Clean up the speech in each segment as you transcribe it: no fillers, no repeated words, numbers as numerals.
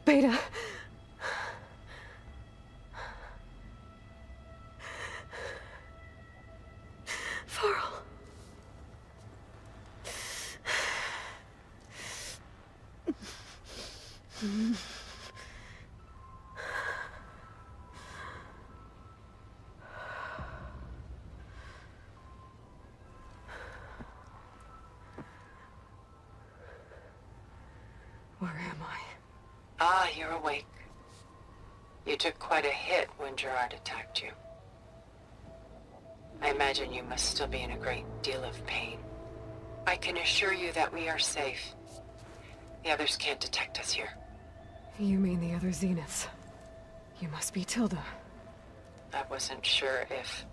Beta. Varl. Where am I? Ah, you're awake. You took quite a hit when Gerard attacked you. I imagine you must still be in a great deal of pain. I can assure you that we are safe. The others can't detect us here. You mean the other Zeniths? You must be Tilda. I wasn't sure if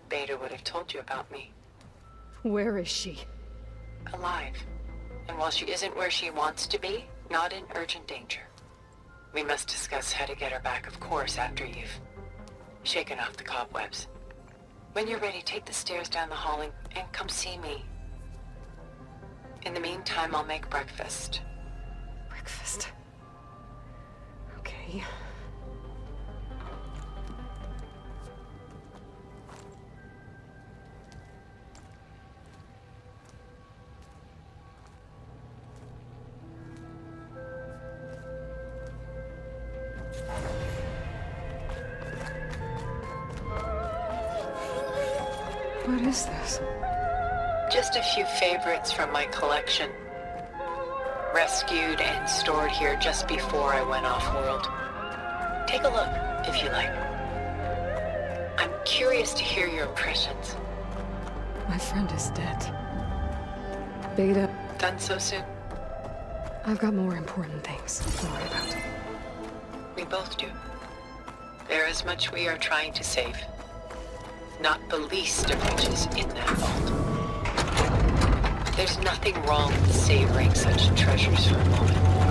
Beta would have told you about me. Where is she? Alive. And while she isn't where she wants to be, not in urgent danger. We must discuss how to get her back, of course, after you've shaken off the cobwebs. When you're ready, take the stairs down the hall and come see me. In the meantime, I'll make breakfast. Breakfast. Okay. What is this? Just a few favorites from my collection. Rescued and stored here just before I went off-world. Take a look, if you like. I'm curious to hear your impressions. My friend is dead. Beta. Done so soon? I've got more important things to worry about. We both do. There is much we are trying to save. Not the least of which is in that vault. There's nothing wrong with savoring such treasures for a moment more.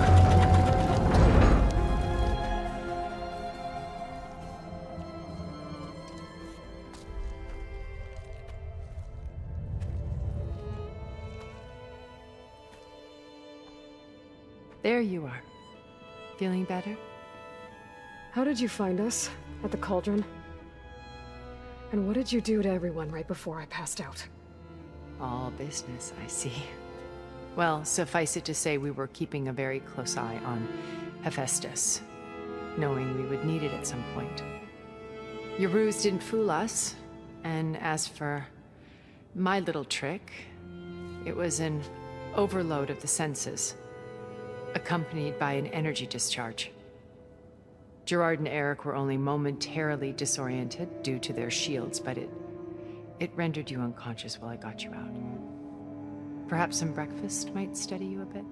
There you are. Feeling better? How did you find us? At the cauldron? And what did you do to everyone right before I passed out? All business, I see. Well, suffice it to say we were keeping a very close eye on Hephaestus, knowing we would need it at some point. Your ruse didn't fool us, and as for my little trick, it was an overload of the senses, accompanied by an energy discharge. Gerard and Eric were only momentarily disoriented due to their shields, but it rendered you unconscious while I got you out. Perhaps some breakfast might steady you a bit?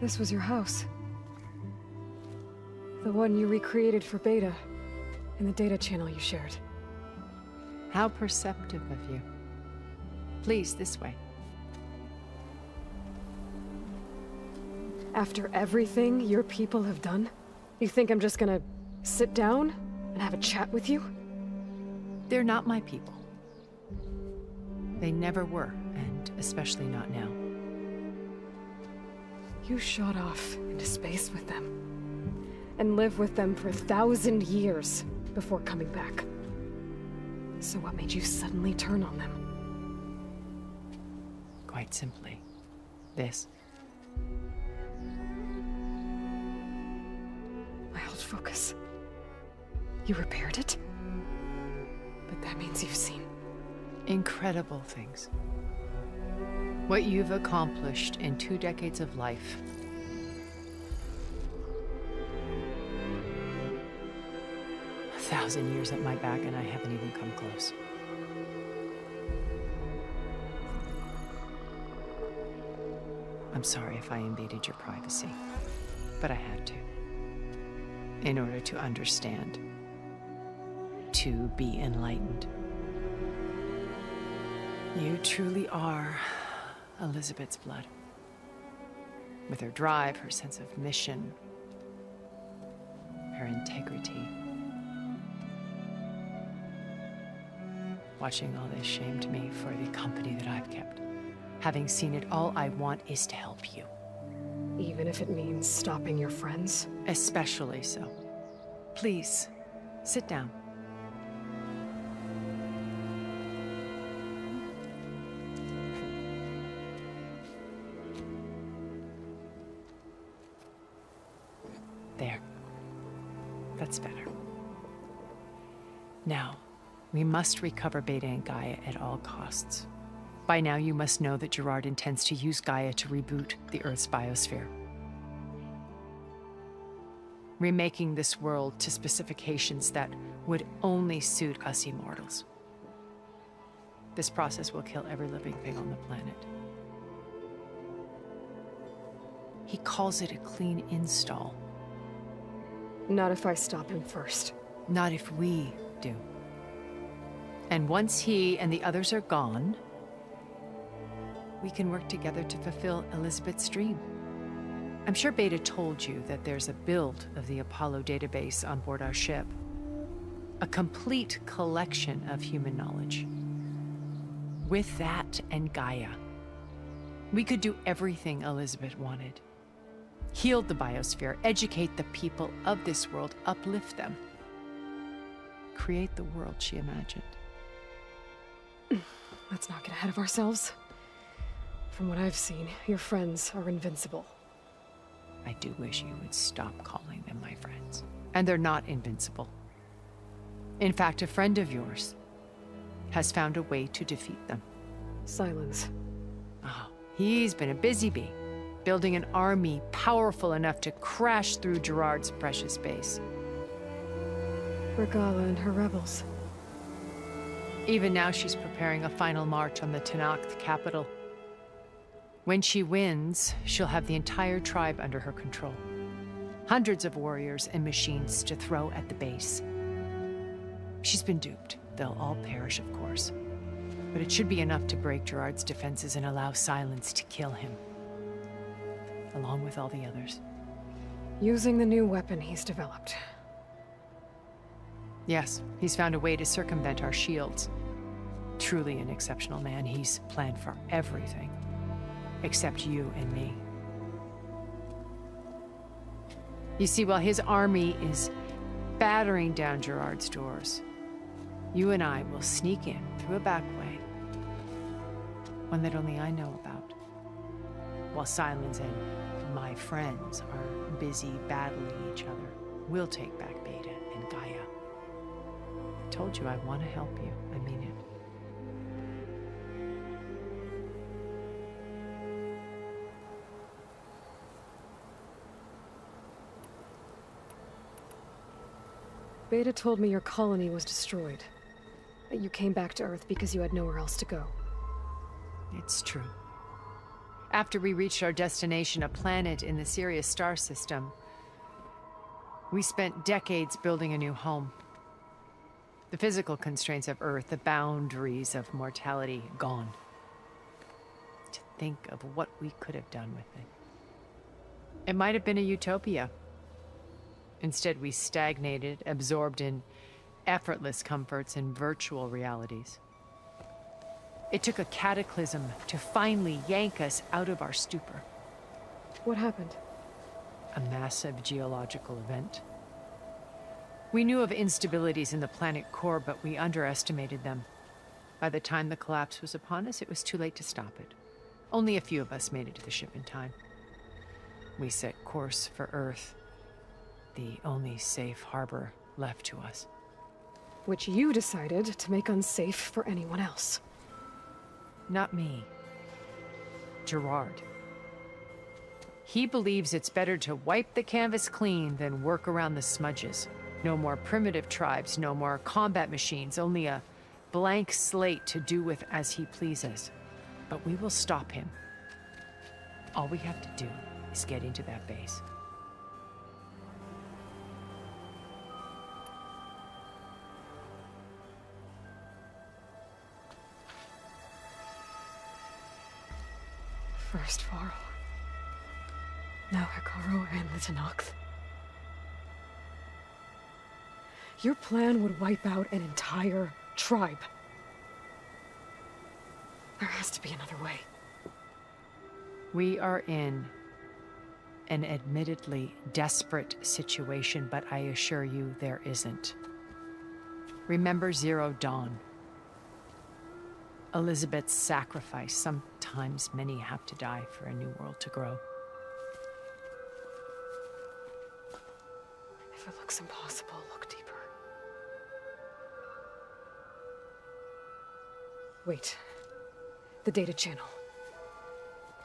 This was your house. The one you recreated for Beta, in the data channel you shared. How perceptive of you. Please, this way. After everything your people have done, you think I'm just gonna sit down and have a chat with you? They're not my people. They never were, and especially not now. You shot off into space with them, and lived with them for 1,000 years before coming back. So what made you suddenly turn on them? Quite simply, this. My old focus. You repaired it? But that means you've seen... Incredible things. What you've accomplished in 2 decades of life. A 1,000 years at my back and I haven't even come close. I'm sorry if I invaded your privacy, but I had to. In order to understand. To be enlightened. You truly are Elizabeth's blood. With her drive, her sense of mission, her integrity. Watching all this shamed me for the company that I've kept. Having seen it, all I want is to help you. Even if it means stopping your friends? Especially so. Please, sit down. There. That's better. Now, we must recover Beta and Gaia at all costs. By now, you must know that Gerard intends to use Gaia to reboot the Earth's biosphere. Remaking this world to specifications that would only suit us immortals. This process will kill every living thing on the planet. He calls it a clean install. Not if I stop him first. Not if we do. And once he and the others are gone, we can work together to fulfill Elizabeth's dream. I'm sure Beta told you that there's a build of the Apollo database on board our ship. A complete collection of human knowledge. With that and Gaia, we could do everything Elizabeth wanted. Heal the biosphere, educate the people of this world, uplift them. Create the world she imagined. Let's not get ahead of ourselves. From what I've seen, your friends are invincible. I do wish you would stop calling them my friends. And they're not invincible. In fact, a friend of yours has found a way to defeat them. Silence. Oh, he's been a busy bee, building an army powerful enough to crash through Gerard's precious base. Regala and her rebels. Even now, she's preparing a final march on the Tenakth capital. When she wins, she'll have the entire tribe under her control. Hundreds of warriors and machines to throw at the base. She's been duped. They'll all perish, of course. But it should be enough to break Gerard's defenses and allow Silence to kill him. Along with all the others. Using the new weapon he's developed. Yes, he's found a way to circumvent our shields. Truly an exceptional man. He's planned for everything. Except you and me. You see, while his army is battering down Gerard's doors, you and I will sneak in through a back way. One that only I know about. While Silence and my friends are busy battling each other, we'll take back Beta and Gaia. I told you I want to help you. I mean it. Beta told me your colony was destroyed. That you came back to Earth because you had nowhere else to go. It's true. After we reached our destination, a planet in the Sirius star system, we spent decades building a new home. The physical constraints of Earth, the boundaries of mortality, gone. To think of what we could have done with it. It might have been a utopia. Instead, we stagnated, absorbed in effortless comforts and virtual realities. It took a cataclysm to finally yank us out of our stupor. What happened? A massive geological event. We knew of instabilities in the planet core, but we underestimated them. By the time the collapse was upon us, it was too late to stop it. Only a few of us made it to the ship in time. We set course for Earth, the only safe harbor left to us. Which you decided to make unsafe for anyone else. Not me. Gerard. He believes it's better to wipe the canvas clean than work around the smudges. No more primitive tribes, no more combat machines, only a blank slate to do with as he pleases. But we will stop him. All we have to do is get into that base. First Varl. Now Hekarro and the Tenakth. Your plan would wipe out an entire tribe. be another way. We are in an admittedly desperate situation, but I assure you there isn't. Remember Zero Dawn. Elizabeth's sacrifice. Sometimes many have to die for a new world to grow. If it looks impossible, look deeper. Wait. The data channel.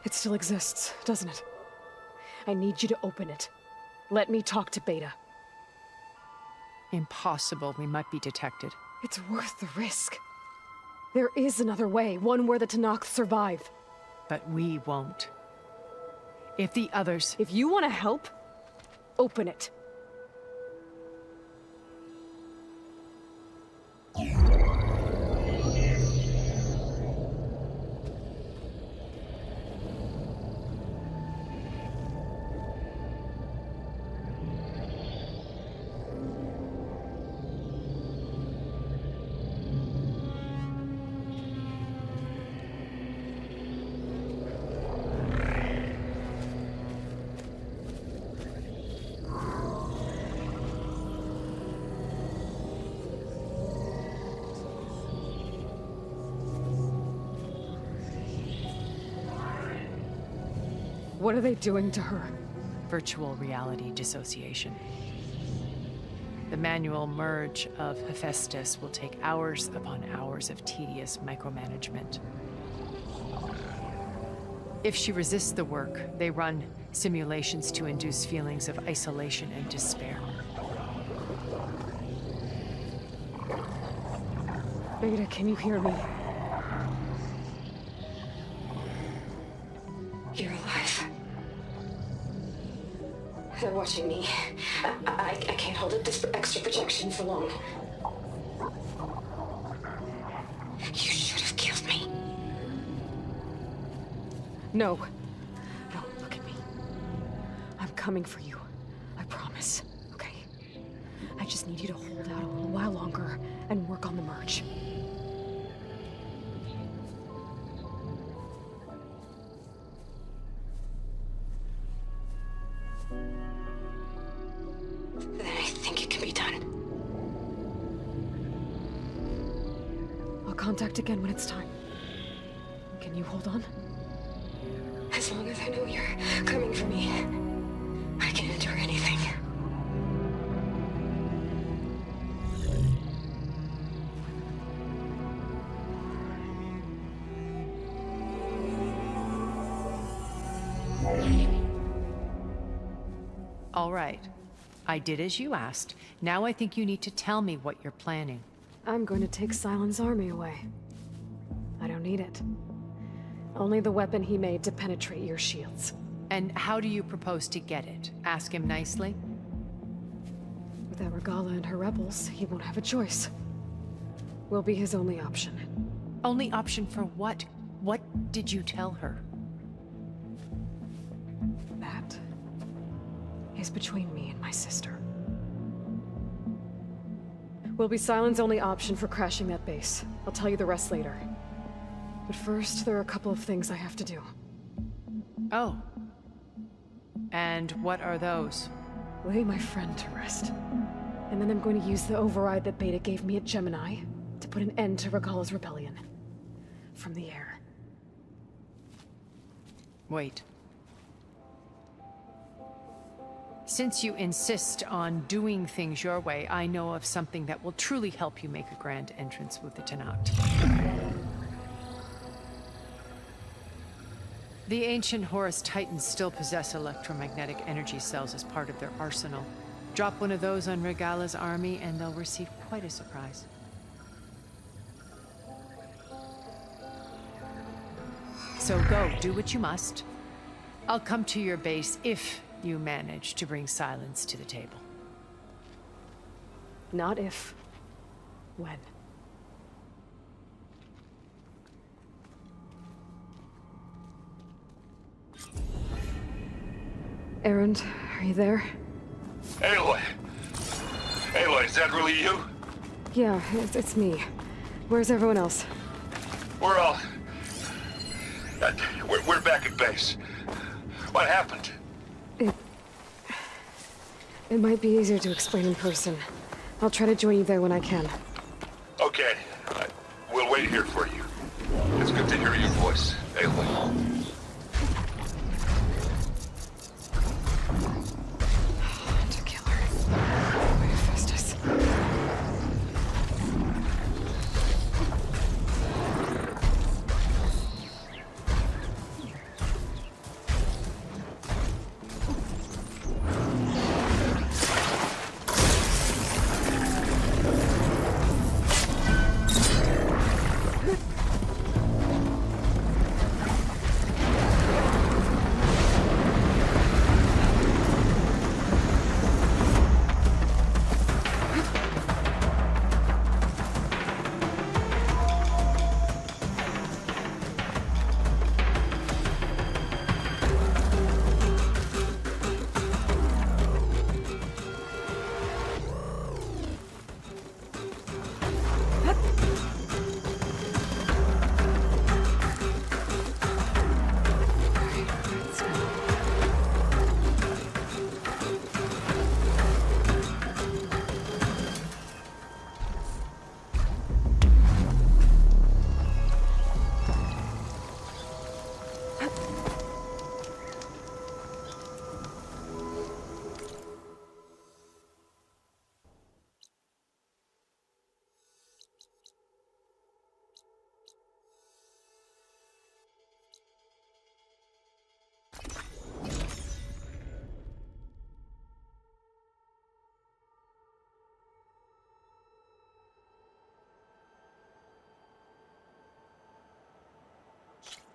It still exists, doesn't it? I need you to open it. Let me talk to Beta. Impossible. We might be detected. It's worth the risk. There is another way, one where the Tenakth survive. But we won't. If the others... If you want to help, open it. What are they doing to her? Virtual reality dissociation. The manual merge of Hephaestus will take hours upon hours of tedious micromanagement. If she resists the work, they run simulations to induce feelings of isolation and despair. Beta, can you hear me? You're alive. They're watching me. I can't hold up this extra protection for long. You should have killed me. No. No, look at me. I'm coming for you. I promise. Okay? I just need you to hold out a little while longer and work on the merge. Then I think it can be done. I'll contact again when it's time. Can you hold on? As long as I know you're coming for me, I can endure anything. All right. I did as you asked. Now I think you need to tell me what you're planning. I'm going to take Sylens' army away. I don't need it. Only the weapon he made to penetrate your shields. And how do you propose to get it? Ask him nicely? Without Regala and her rebels, he won't have a choice. We'll be his only option. Only option for what? What did you tell her? That is between me and my sister. Will be Sylens' only option for crashing that base. I'll tell you the rest later. But first, there are a couple of things I have to do. Oh. And what are those? Lay my friend to rest. And then I'm going to use the override that Beta gave me at Gemini to put an end to Regala's rebellion. From the air. Wait. Since you insist on doing things your way, I know of something that will truly help you make a grand entrance with the Tenakth. The ancient Horus Titans still possess electromagnetic energy cells as part of their arsenal. Drop one of those on Regala's army and they'll receive quite a surprise. So go, do what you must. I'll come to your base if you manage to bring Sylens to the table. Not if. When. Erend, are you there? Aloy! Aloy, is that really you? Yeah, it's me. Where's everyone else? We're all We're back at base. What happened? It might be easier to explain in person. I'll try to join you there when I can. Okay. We'll wait here for you. It's good to hear your voice, Aloy. To kill her. Wait, Festus.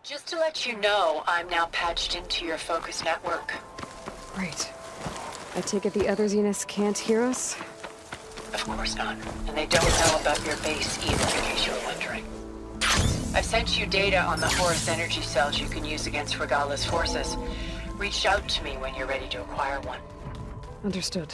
Just to let you know, I'm now patched into your focus network. Great. I take it the other Zeniths can't hear us? Of course not. And they don't know about your base either, in case you were wondering. I've sent you data on the Horus energy cells you can use against Regala's forces. Reach out to me when you're ready to acquire one. Understood.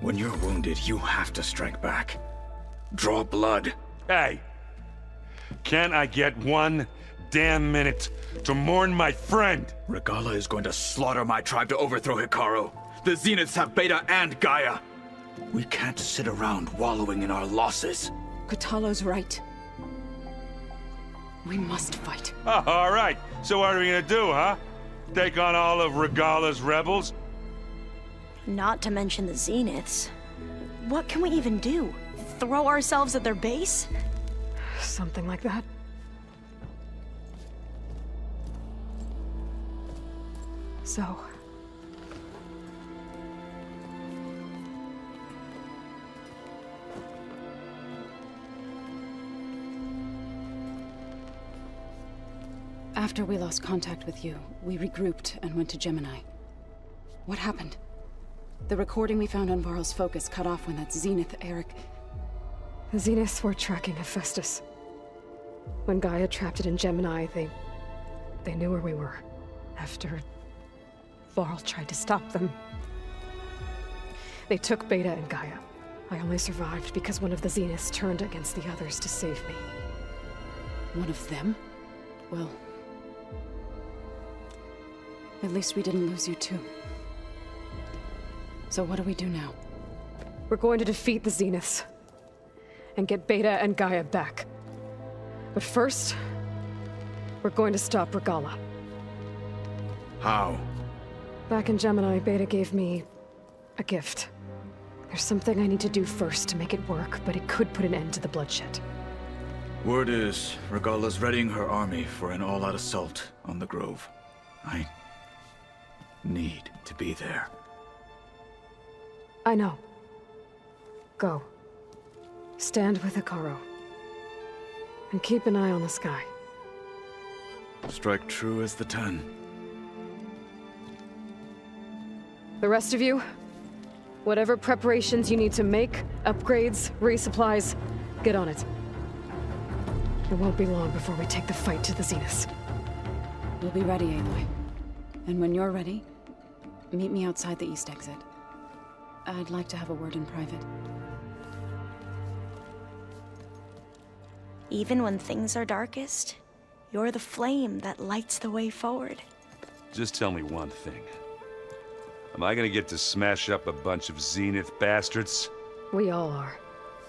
When you're wounded, you have to strike back. Draw blood. Hey! Can't I get one damn minute to mourn my friend? Regala is going to slaughter my tribe to overthrow Hikaru. The Zeniths have Beta and Gaia. We can't sit around wallowing in our losses. Kotallo's right. We must fight. Oh, all right. So what are we gonna do, huh? Take on all of Regala's rebels? Not to mention the Zeniths. What can we even do? Throw ourselves at their base? Something like that. So... After we lost contact with you, we regrouped and went to Gemini. What happened? The recording we found on Varl's focus cut off when that Zenith, Eric... The Zeniths were tracking Hephaestus. When Gaia trapped it in Gemini, they knew where we were. After Varl tried to stop them. They took Beta and Gaia. I only survived because one of the Zeniths turned against the others to save me. One of them? Well... at least we didn't lose you too. So what do we do now? We're going to defeat the Zeniths. And get Beta and Gaia back. But first... we're going to stop Regala. How? Back in Gemini, Beta gave me... a gift. There's something I need to do first to make it work, but it could put an end to the bloodshed. Word is, Regala's readying her army for an all-out assault on the Grove. I need to be there. I know. Go. Stand with Hikaru. And keep an eye on the sky. Strike true as the 10. The rest of you, whatever preparations you need to make, upgrades, resupplies, get on it. It won't be long before we take the fight to the Zeniths. We'll be ready, Aloy. And when you're ready, meet me outside the east exit. I'd like to have a word in private. Even when things are darkest, you're the flame that lights the way forward. Just tell me one thing. Am I gonna get to smash up a bunch of Zenith bastards? We all are.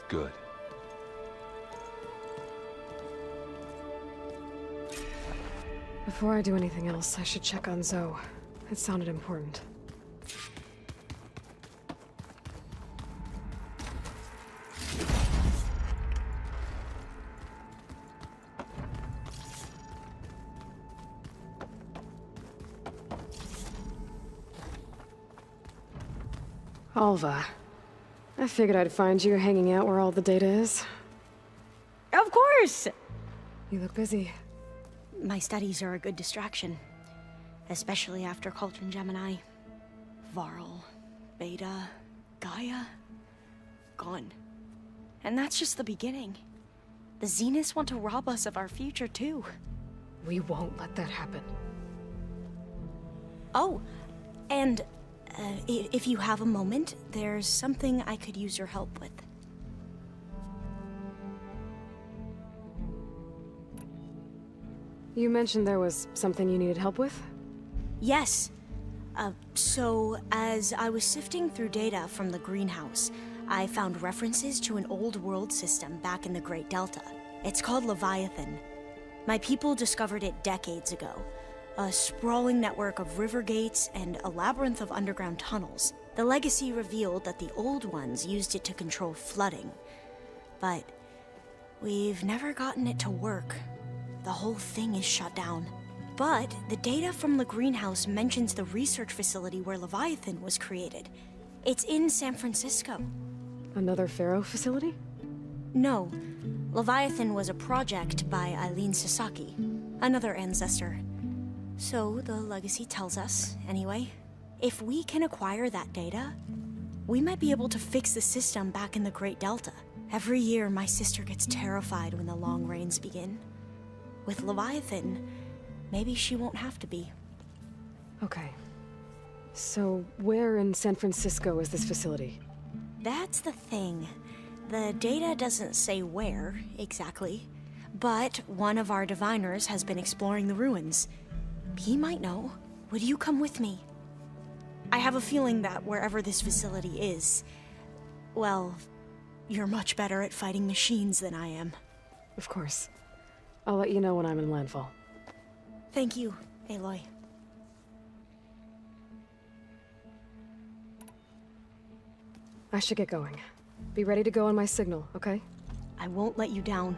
Good. Before I do anything else, I should check on Zoe. It sounded important. Alva. I figured I'd find you hanging out where all the data is. Of course! You look busy. My studies are a good distraction. Especially after Cauldron Gemini. Varl, Beta, Gaia. Gone. And that's just the beginning. The Zeniths want to rob us of our future, too. We won't let that happen. Oh, and if you have a moment, there's something I could use your help with. You mentioned there was something you needed help with? Yes. So, as I was sifting through data from the greenhouse, I found references to an old world system back in the Great Delta. It's called Leviathan. My people discovered it decades ago. A sprawling network of river gates and a labyrinth of underground tunnels. The legacy revealed that the old ones used it to control flooding. But we've never gotten it to work. The whole thing is shut down. But the data from the greenhouse mentions the research facility where Leviathan was created. It's in San Francisco. Another Pharaoh facility? No. Leviathan was a project by Eileen Sasaki, another ancestor. So the legacy tells us, anyway, if we can acquire that data, we might be able to fix the system back in the Great Delta. Every year, my sister gets terrified when the long rains begin. With Leviathan, maybe she won't have to be. Okay. So, where in San Francisco is this facility? That's the thing. The data doesn't say where, exactly. But one of our diviners has been exploring the ruins. He might know. Would you come with me? I have a feeling that wherever this facility is, well, you're much better at fighting machines than I am. Of course. I'll let you know when I'm in landfall. Thank you, Aloy. I should get going. Be ready to go on my signal, okay? I won't let you down.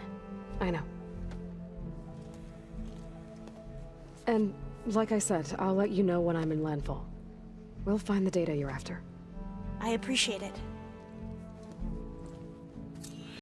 I know. And, like I said, I'll let you know when I'm in landfall. We'll find the data you're after. I appreciate it.